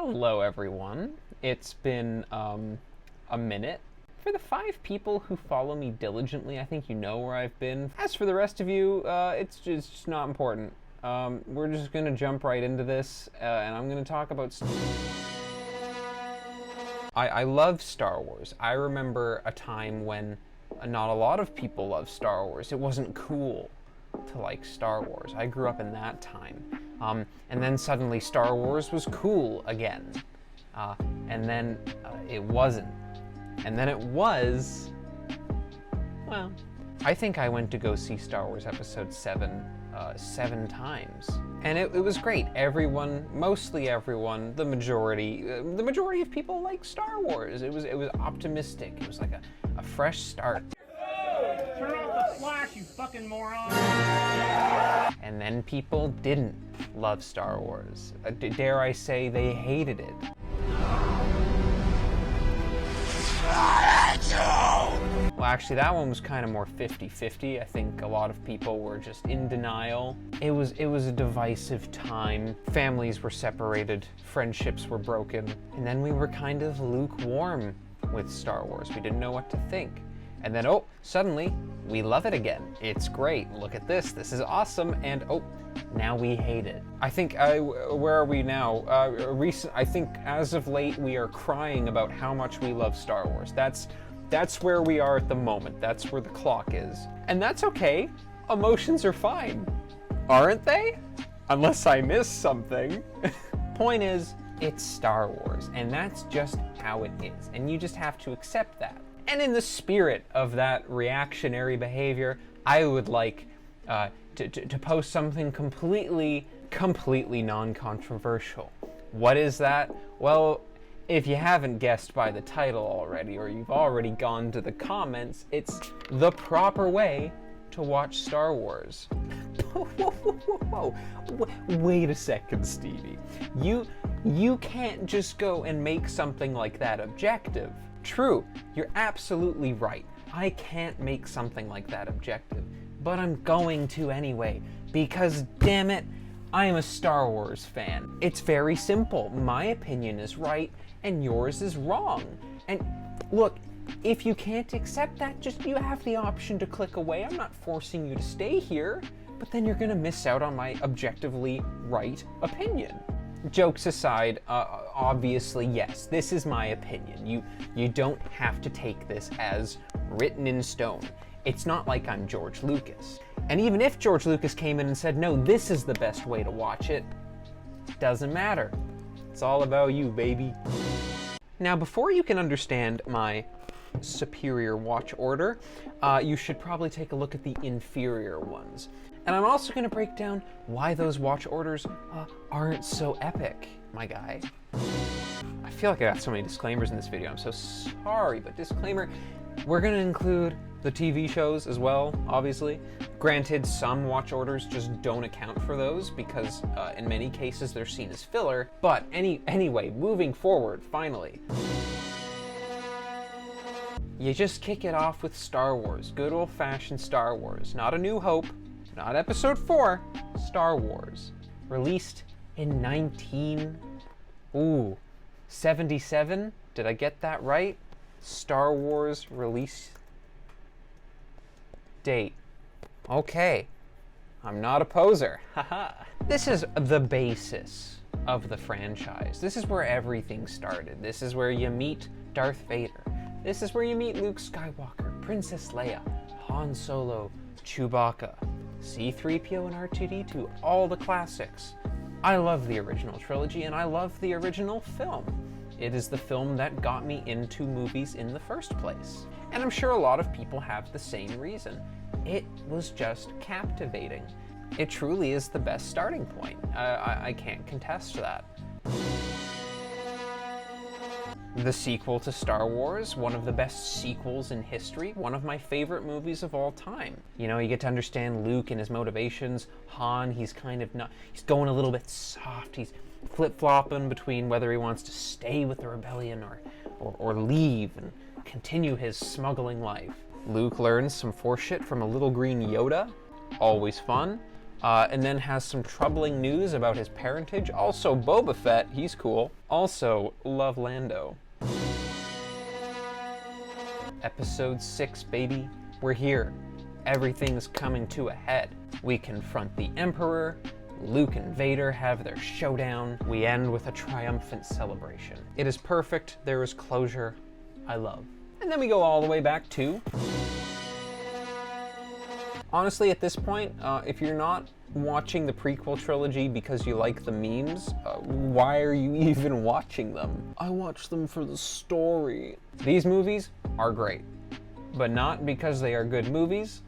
Hello everyone. It's been a minute. For the 5 people who follow me diligently, I think you know where I've been. As for the rest of you, it's just not important. We're just gonna jump right into this, and I'm gonna talk about I love Star Wars. I remember a time when not a lot of people loved Star Wars. It wasn't cool to like Star Wars. I grew up in that time. And then suddenly Star Wars was cool again. And then it wasn't. And then it was, well, I think I went to go see Star Wars Episode 7 7 times. And it was great. Everyone, mostly everyone, the majority of people like Star Wars. It was optimistic. It was like a fresh start. Turn off the flash, you fucking moron! And then people didn't love Star Wars. Dare I say they hated it. Well, actually, that one was kind of more 50-50. I think a lot of people were just in denial. It was a divisive time. Families were separated, friendships were broken, and then we were kind of lukewarm with Star Wars. We didn't know what to think. And then, oh, suddenly, we love it again. It's great. Look at this. This is awesome. And, oh, now we hate it. I think, where are we now? I think as of late, we are crying about how much we love Star Wars. That's where we are at the moment. That's where the clock is. And that's okay. Emotions are fine. Aren't they? Unless I missed something. Point is, it's Star Wars. And that's just how it is. And you just have to accept that. And in the spirit of that reactionary behavior, I would like to post something completely non-controversial. What is that? Well, if you haven't guessed by the title already, or you've already gone to the comments, it's the proper way to watch Star Wars. Whoa. Wait a second, Stevie. You can't just go and make something like that objective. True, you're absolutely right. I can't make something like that objective, but I'm going to anyway, because damn it, I am a Star Wars fan. It's very simple. My opinion is right, and yours is wrong. And look, if you can't accept that, you have the option to click away. I'm not forcing you to stay here, but then you're gonna miss out on my objectively right opinion. Jokes aside, obviously, yes, this is my opinion. You don't have to take this as written in stone. It's not like I'm George Lucas. And even if George Lucas came in and said, no, this is the best way to watch it, doesn't matter. It's all about you, baby. Now, before you can understand my superior watch order, you should probably take a look at the inferior ones. And I'm also going to break down why those watch orders aren't so epic, my guy. I feel like I got so many disclaimers in this video. I'm so sorry, but disclaimer, we're going to include the TV shows as well, obviously. Granted, some watch orders just don't account for those because in many cases they're seen as filler. But anyway, moving forward, finally. You just kick it off with Star Wars, good old-fashioned Star Wars. Not A New Hope, not Episode 4, Star Wars. Released in 1977? Did I get that right? Star Wars release date. Okay, I'm not a poser, haha. This is the basis of the franchise. This is where everything started. This is where you meet Darth Vader. This is where you meet Luke Skywalker, Princess Leia, Han Solo, Chewbacca, C-3PO and R2-D2, all the classics. I love the original trilogy and I love the original film. It is the film that got me into movies in the first place. And I'm sure a lot of people have the same reason. It was just captivating. It truly is the best starting point. I can't contest that. The sequel to Star Wars, one of the best sequels in history, one of my favorite movies of all time. You know, you get to understand Luke and his motivations. Han, he's kind of not, he's going a little bit soft. He's flip-flopping between whether he wants to stay with the rebellion or leave and continue his smuggling life. Luke learns some Force shit from a little green Yoda, always fun. and then has some troubling news about his parentage. Also, Boba Fett, he's cool. Also, love Lando. Episode 6, baby. We're here. Everything's coming to a head. We confront the Emperor. Luke and Vader have their showdown. We end with a triumphant celebration. It is perfect. There is closure. I love. And then we go all the way back to... Honestly, at this point, if you're not watching the prequel trilogy because you like the memes, why are you even watching them? I watch them for the story. These movies are great, but not because they are good movies,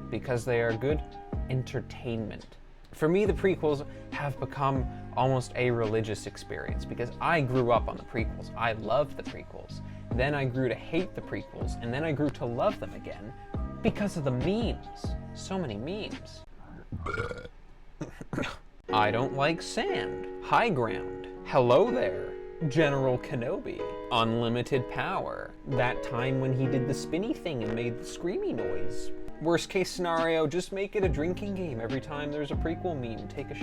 because they are good entertainment. For me, the prequels have become almost a religious experience because I grew up on the prequels. I loved the prequels. Then I grew to hate the prequels, and then I grew to love them again because of the memes. So many memes. I don't like sand. High ground. Hello there. General Kenobi. Unlimited power. That time when he did the spinny thing and made the screamy noise. Worst case scenario, just make it a drinking game every time there's a prequel meme. Take a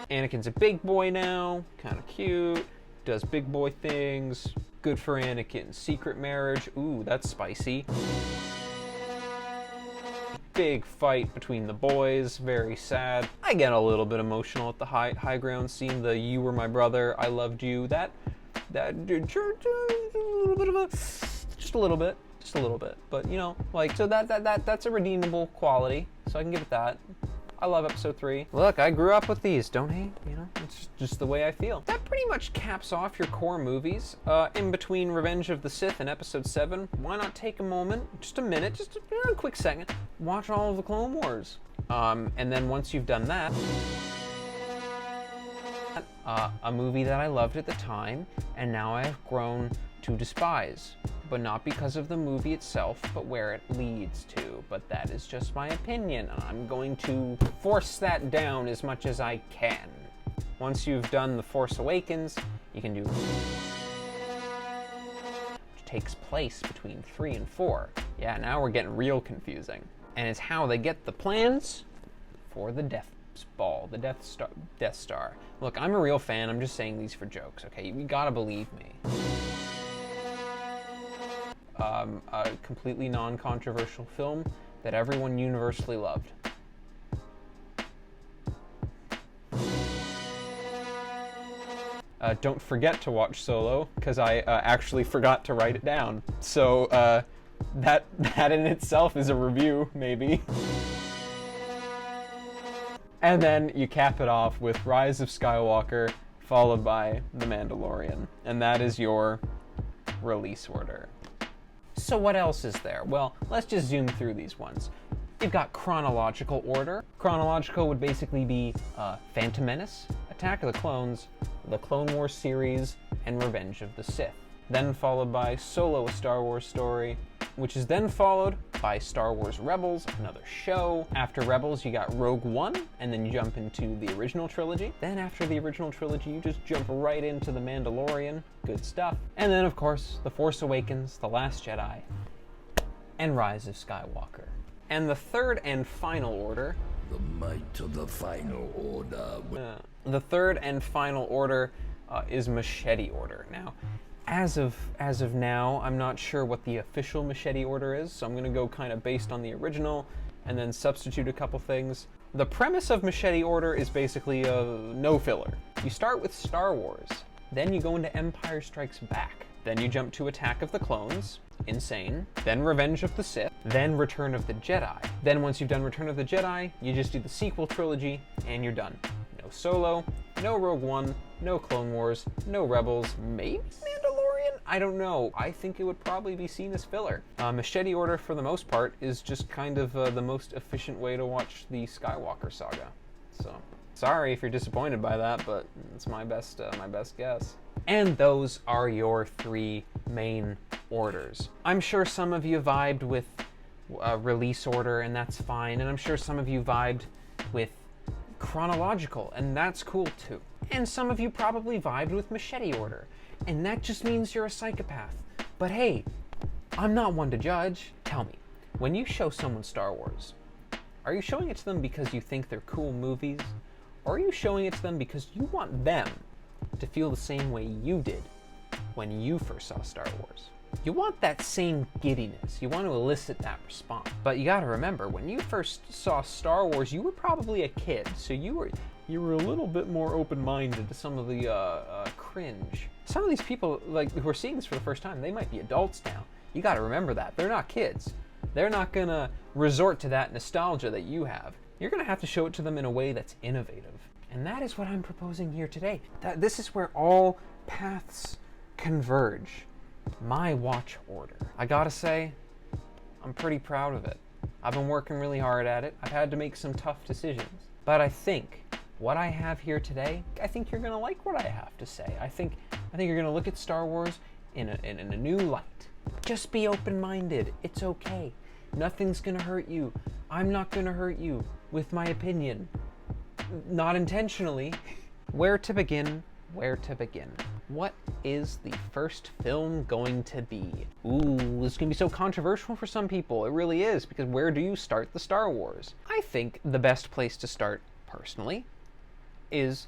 Anakin's a big boy now, kind of cute, does big boy things, good for Anakin. Secret marriage, ooh, that's spicy. Big fight between the boys, very sad. I get a little bit emotional at the high ground scene, the "you were my brother, I loved you," that a little bit of a, just a little bit, but you know, like, so that's a redeemable quality, so I can give it that. I love episode 3. Look, I grew up with these, don't hate, you know, it's just the way I feel. That pretty much caps off your core movies. In between Revenge of the Sith and episode 7, why not take a moment, just a minute, just a quick second, watch all of the Clone Wars. And then once you've done that, a movie that I loved at the time, and now I have grown to despise. But not because of the movie itself, but where it leads to. But that is just my opinion, and I'm going to force that down as much as I can. Once you've done The Force Awakens, you can do... which takes place between 3 and 4. Yeah, now we're getting real confusing. And it's how they get the plans for the Death Star. Look, I'm a real fan, I'm just saying these for jokes, okay? You gotta believe me. A completely non-controversial film that everyone universally loved. Don't forget to watch Solo, because I actually forgot to write it down. So that in itself is a review, maybe. And then you cap it off with Rise of Skywalker, followed by The Mandalorian. And that is your release order. So what else is there? Well, let's just zoom through these ones. You've got chronological order. Chronological would basically be Phantom Menace, Attack of the Clones, the Clone Wars series, and Revenge of the Sith. Then followed by Solo, a Star Wars story, which is then followed by Star Wars Rebels, another show. After Rebels, you got Rogue One, and then you jump into the original trilogy. Then after the original trilogy, you just jump right into The Mandalorian. Good stuff. And then, of course, The Force Awakens, The Last Jedi, and Rise of Skywalker. And the third and final order... The might of the final order. The third and final order is Machete order. Now, as of now, I'm not sure what the official Machete order is, so I'm going to go kind of based on the original and then substitute a couple things. The premise of Machete order is basically no filler. You start with Star Wars, then you go into Empire Strikes Back, then you jump to Attack of the Clones, insane, then Revenge of the Sith, then Return of the Jedi. Then once you've done Return of the Jedi, you just do the sequel trilogy, and you're done. No Solo, no Rogue One, no Clone Wars, no Rebels, maybe Mandalorian? I don't know. I think it would probably be seen as filler. Machete order, for the most part, is just kind of the most efficient way to watch the Skywalker saga. So, sorry if you're disappointed by that, but it's my best guess. And those are your 3 main orders. I'm sure some of you vibed with release order, and that's fine, and I'm sure some of you vibed with chronological, and that's cool too. And some of you probably vibed with Machete order, and that just means you're a psychopath. But hey, I'm not one to judge. tell me, when you show someone Star Wars, are you showing it to them because you think they're cool movies? Or are you showing it to them because you want them to feel the same way you did when you first saw Star Wars? You want that same giddiness. You want to elicit that response. But you gotta remember, when you first saw Star Wars, you were probably a kid, so you were a little bit more open-minded to some of the cringe. Some of these people, like, who are seeing this for the first time, they might be adults now. You gotta remember that. They're not kids. They're not gonna resort to that nostalgia that you have. You're gonna have to show it to them in a way that's innovative. And that is what I'm proposing here today. This is where all paths converge. My watch order. I gotta say, I'm pretty proud of it. I've been working really hard at it. I've had to make some tough decisions. But I think what I have here today, I think you're gonna like what I have to say. I think you're gonna look at Star Wars in a new light. Just be open-minded. It's okay. Nothing's gonna hurt you. I'm not gonna hurt you with my opinion. Not intentionally. Where to begin? Where to begin? What is the first film going to be? Ooh, this is gonna be so controversial for some people. It really is, because where do you start the Star Wars? I think the best place to start, personally, is